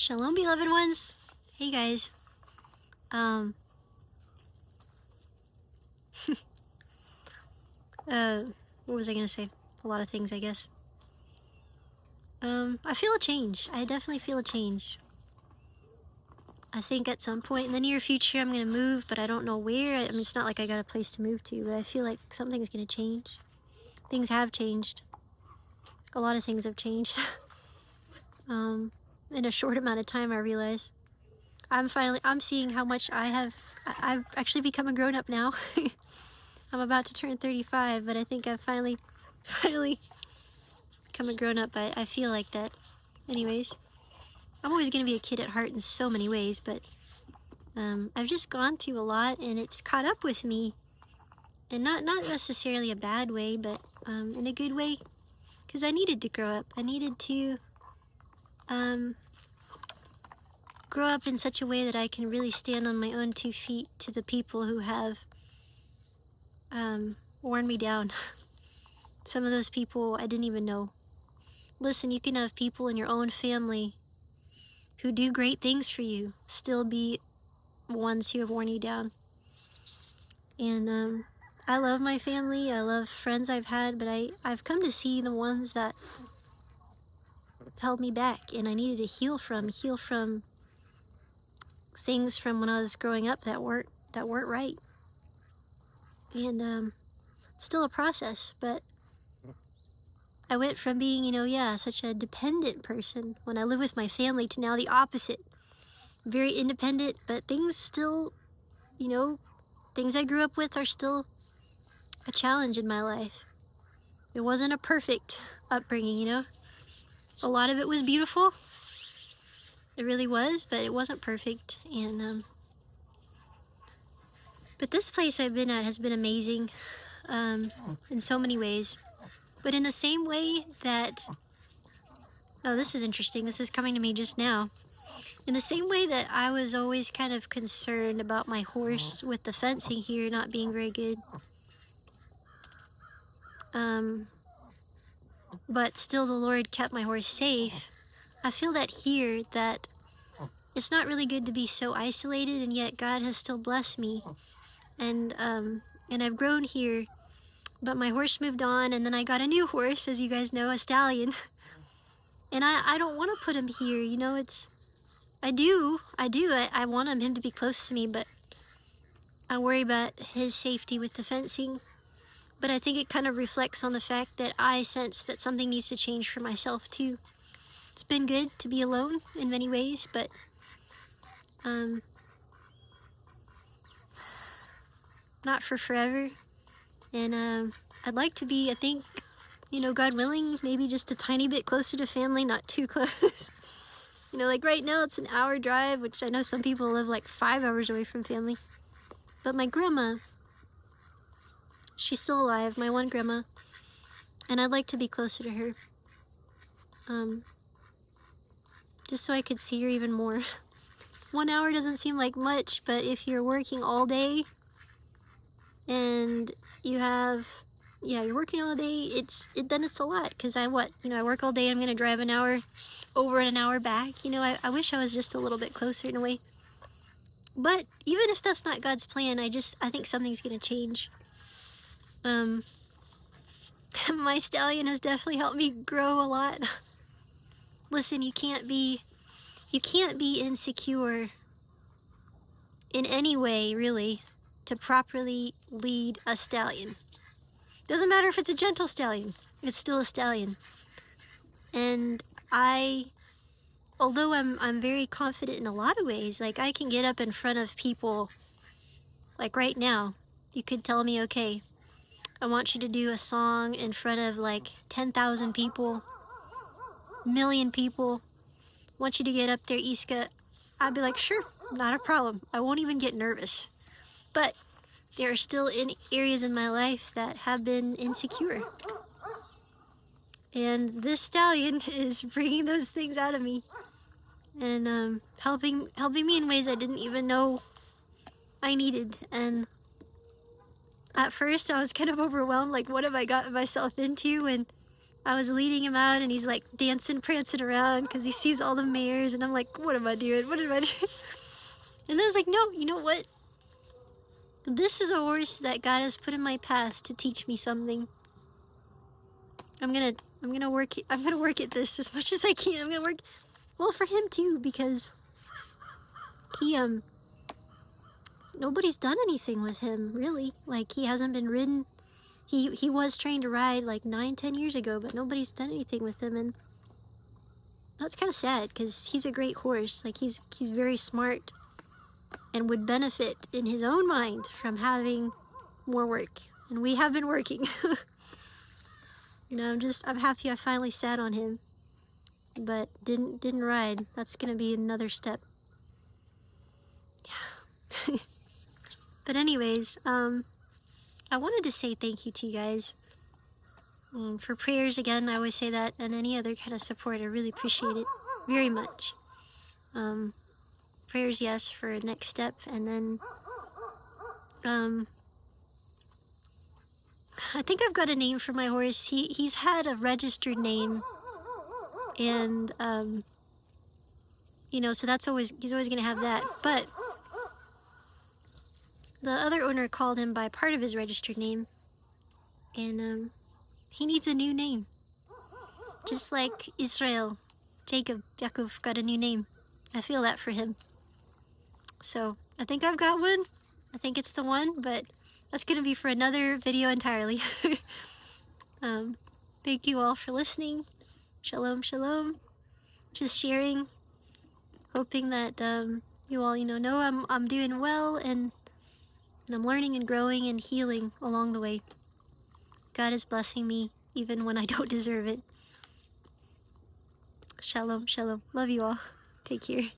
Shalom, beloved ones. Hey guys. Um what was I gonna say? A lot of things, I guess. I feel a change. I definitely feel a change. I think at some point in the near future I'm gonna move, but I don't know where. I mean, it's not like I got a place to move to, but I feel like something's gonna change. Things have changed. A lot of things have changed. In a short amount of time, I realize. I'm seeing how much I've actually become a grown-up now. I'm about to turn 35, but I think I've finally become a grown-up. I feel like that. Anyways, I'm always going to be a kid at heart in so many ways, but I've just gone through a lot, and it's caught up with me. And not necessarily a bad way, but in a good way. Because I needed to grow up. I needed to grow up in such a way that I can really stand on my own 2 feet to the people who have worn me down. Some of those people I didn't even know. Listen, you can have people in your own family who do great things for you, still be ones who have worn you down. And I love my family, I love friends I've had, but I've come to see the ones that held me back, and I needed to heal from things from when I was growing up that weren't right. And still a process, but I went from being, such a dependent person when I lived with my family to now the opposite. Very independent, but things still, things I grew up with are still a challenge in my life. It wasn't a perfect upbringing, A lot of it was beautiful. It really was, but it wasn't perfect. And but this place I've been at has been amazing in so many ways. But in the same way that, oh, this is interesting. This is coming to me just now. In the same way that I was always kind of concerned about my horse with the fencing here not being very good. But still the Lord kept my horse safe. I feel that here, that it's not really good to be so isolated, and yet God has still blessed me. And I've grown here, but my horse moved on, and then I got a new horse, as you guys know, a stallion. And I don't want to put him here, I want him to be close to me, but I worry about his safety with the fencing. But I think it kind of reflects on the fact that I sense that something needs to change for myself too. It's been good to be alone in many ways, but not for forever. And I'd like to be, I think, God willing, maybe just a tiny bit closer to family, not too close. Like right now it's an hour drive, which I know some people live like 5 hours away from family. But my grandma, she's still alive, my one grandma, and I'd like to be closer to her. Just so I could see her even more. 1 hour doesn't seem like much, but if you're working all day and you're working all day, then it's a lot, because I work all day, I'm gonna drive an hour over and an hour back. I wish I was just a little bit closer in a way. But even if that's not God's plan, I think something's gonna change. My stallion has definitely helped me grow a lot. Listen, you can't be insecure in any way, really, to properly lead a stallion. Doesn't matter if it's a gentle stallion, it's still a stallion. And although I'm very confident in a lot of ways, like I can get up in front of people, like right now, you could tell me, okay, I want you to do a song in front of like 10,000 people, million people. I want you to get up there, Iska. I'd be like, sure, not a problem. I won't even get nervous. But there are still areas in my life that have been insecure. And this stallion is bringing those things out of me. And helping me in ways I didn't even know I needed. And at first I was kind of overwhelmed, like what have I gotten myself into? And I was leading him out, and he's like dancing, prancing around because he sees all the mares, and I'm like, what am I doing? What am I doing? And then I was like, no, you know what? This is a horse that God has put in my path to teach me something. I'm gonna work at this as much as I can. I'm gonna work, well, for him too, because he nobody's done anything with him, really. Like, he hasn't been ridden. He was trained to ride like 9-10 years ago, but nobody's done anything with him, and that's kind of sad because he's a great horse. Like, he's very smart and would benefit in his own mind from having more work, and we have been working. You know, I'm happy I finally sat on him, but didn't ride. That's gonna be another step. Yeah. But anyways, I wanted to say thank you to you guys for prayers again. I always say that, and any other kind of support. I really appreciate it very much. Prayers, yes, for next step, and then I think I've got a name for my horse. He's had a registered name, and you know, so he's always gonna have that. But the other owner called him by part of his registered name, and he needs a new name. Just like Israel, Yaakov got a new name. I feel that for him. So I think I've got one. I think it's the one, but that's gonna be for another video entirely. Thank you all for listening. Shalom, shalom. Just sharing, hoping that you all, know I'm doing well, and I'm learning and growing and healing along the way. God is blessing me even when I don't deserve it. Shalom, shalom. Love you all. Take care.